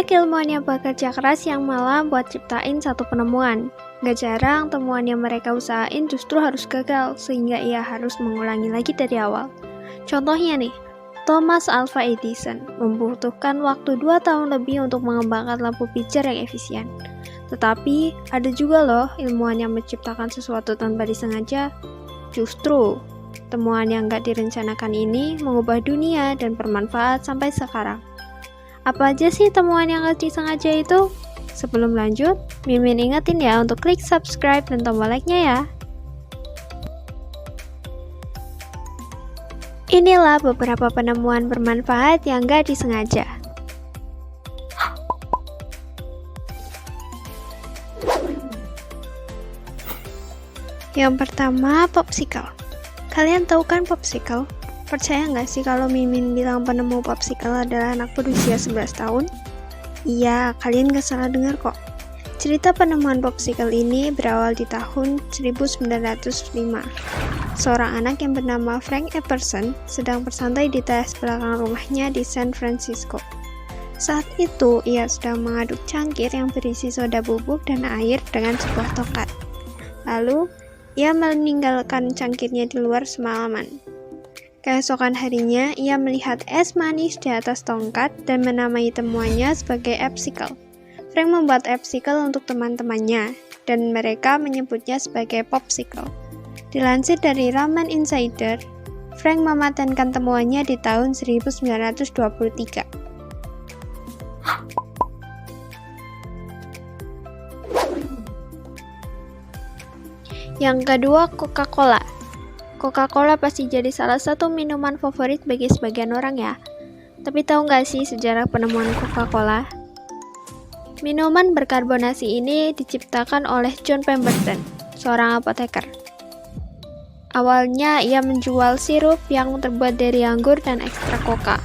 Banyak ilmuwan yang bekerja keras yang malam buat ciptain satu penemuan. Gak jarang temuan yang mereka usahain justru harus gagal, sehingga ia harus mengulangi lagi dari awal. Contohnya nih, Thomas Alva Edison membutuhkan waktu 2 tahun lebih untuk mengembangkan lampu pijar yang efisien. Tetapi, ada juga loh ilmuwan yang menciptakan sesuatu tanpa disengaja. Justru, temuan yang gak direncanakan ini mengubah dunia dan bermanfaat sampai sekarang. Apa aja sih temuan yang gak disengaja itu? Sebelum lanjut, Mimin ingetin ya untuk klik subscribe dan tombol like-nya ya. Inilah beberapa penemuan bermanfaat yang gak disengaja. Yang pertama, popsicle. Kalian tahu kan popsicle? Percaya nggak sih kalau Mimin bilang penemu popsicle adalah anak berusia 11 tahun? Iya, kalian nggak salah dengar kok. Cerita penemuan popsicle ini berawal di tahun 1905. Seorang anak yang bernama Frank Epperson sedang bersantai di teras belakang rumahnya di San Francisco. Saat itu, ia sedang mengaduk cangkir yang berisi soda bubuk dan air dengan sebuah tongkat. Lalu, ia meninggalkan cangkirnya di luar semalaman. Keesokan harinya, ia melihat es manis di atas tongkat dan menamai temuannya sebagai Epsicle. Frank membuat Epsicle untuk teman-temannya, dan mereka menyebutnya sebagai popsicle. Dilansir dari Ramen Insider, Frank mematenkan temuannya di tahun 1923. Yang kedua, Coca-Cola. Coca-Cola pasti jadi salah satu minuman favorit bagi sebagian orang ya. Tapi tahu nggak sih sejarah penemuan Coca-Cola? Minuman berkarbonasi ini diciptakan oleh John Pemberton, seorang apoteker. Awalnya ia menjual sirup yang terbuat dari anggur dan ekstrak coca.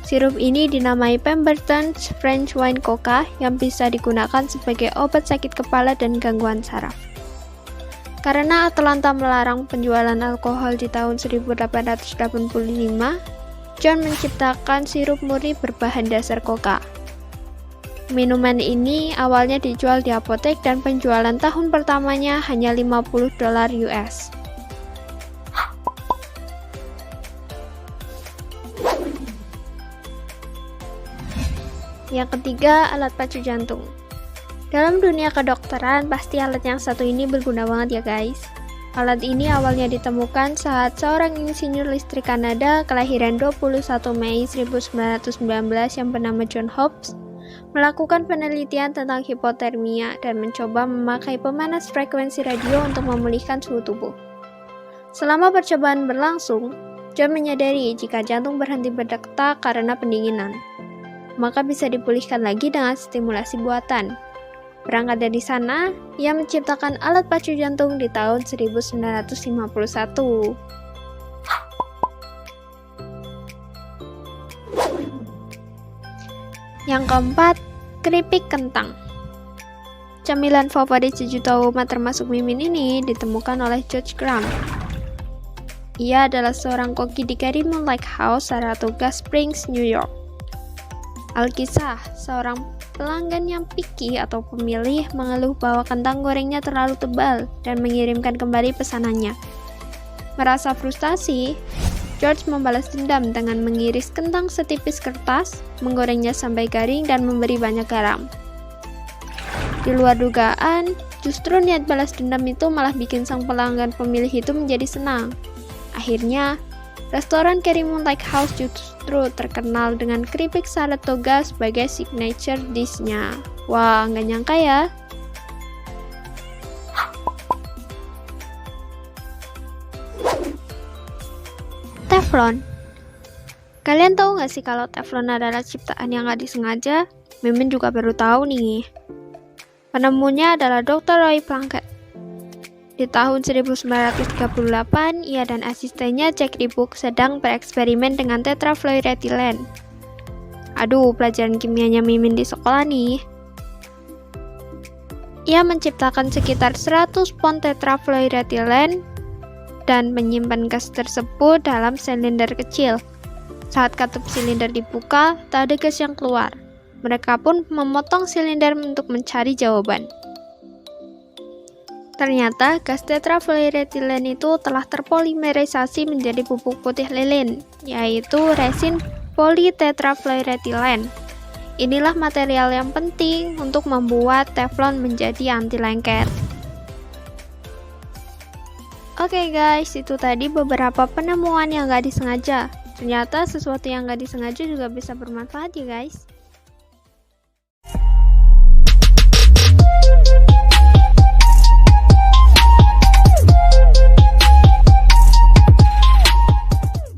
Sirup ini dinamai Pemberton's French Wine Coca yang bisa digunakan sebagai obat sakit kepala dan gangguan saraf. Karena Atlanta melarang penjualan alkohol di tahun 1885, John menciptakan sirup murni berbahan dasar coca. Minuman ini awalnya dijual di apotek dan penjualan tahun pertamanya hanya $50 US. Yang ketiga, alat pacu jantung. Dalam dunia kedokteran, pasti alat yang satu ini berguna banget ya guys. Alat ini awalnya ditemukan saat seorang insinyur listrik Kanada kelahiran 21 Mei 1919 yang bernama John Hobbs melakukan penelitian tentang hipotermia dan mencoba memakai pemanas frekuensi radio untuk memulihkan suhu tubuh. Selama percobaan berlangsung, John menyadari jika jantung berhenti berdetak karena pendinginan, maka bisa dipulihkan lagi dengan stimulasi buatan. Berangkat dari sana, ia menciptakan alat pacu jantung di tahun 1951. Yang keempat, keripik kentang. Camilan favorit sejuta umat termasuk Mimin ini ditemukan oleh George Graham. Ia adalah seorang koki di Carrimon Lake House, Saratoga Springs, New York. Alkisah, seorang pelanggan yang picky atau pemilih mengeluh bahwa kentang gorengnya terlalu tebal dan mengirimkan kembali pesanannya. Merasa frustasi, George membalas dendam dengan mengiris kentang setipis kertas, menggorengnya sampai garing dan memberi banyak garam. Di luar dugaan, justru niat balas dendam itu malah bikin sang pelanggan pemilih itu menjadi senang. Akhirnya, restoran Carrimon Lake House justru terkenal dengan keripik Saratoga sebagai signature dish-nya. Wah, nggak nyangka ya. Teflon. Kalian tahu nggak sih kalau teflon adalah ciptaan yang nggak disengaja? Mimin juga baru tahu nih. Penemunya adalah Dr. Roy Plunkett. Di tahun 1938, ia dan asistennya Jack Ribuk sedang bereksperimen dengan tetrafluoroethylene. Aduh, pelajaran kimianya Mimin di sekolah nih. Ia menciptakan sekitar 100 pon tetrafluoroethylene dan menyimpan gas tersebut dalam silinder kecil. Saat katup silinder dibuka, tak ada gas yang keluar. Mereka pun memotong silinder untuk mencari jawaban. Ternyata gas tetrafluoroetilen itu telah terpolimerisasi menjadi pupuk putih lilin, yaitu resin politetrafluoroetilen. Inilah material yang penting untuk membuat teflon menjadi anti lengket. Oke guys, itu tadi beberapa penemuan yang gak disengaja. Ternyata sesuatu yang gak disengaja juga bisa bermanfaat ya guys.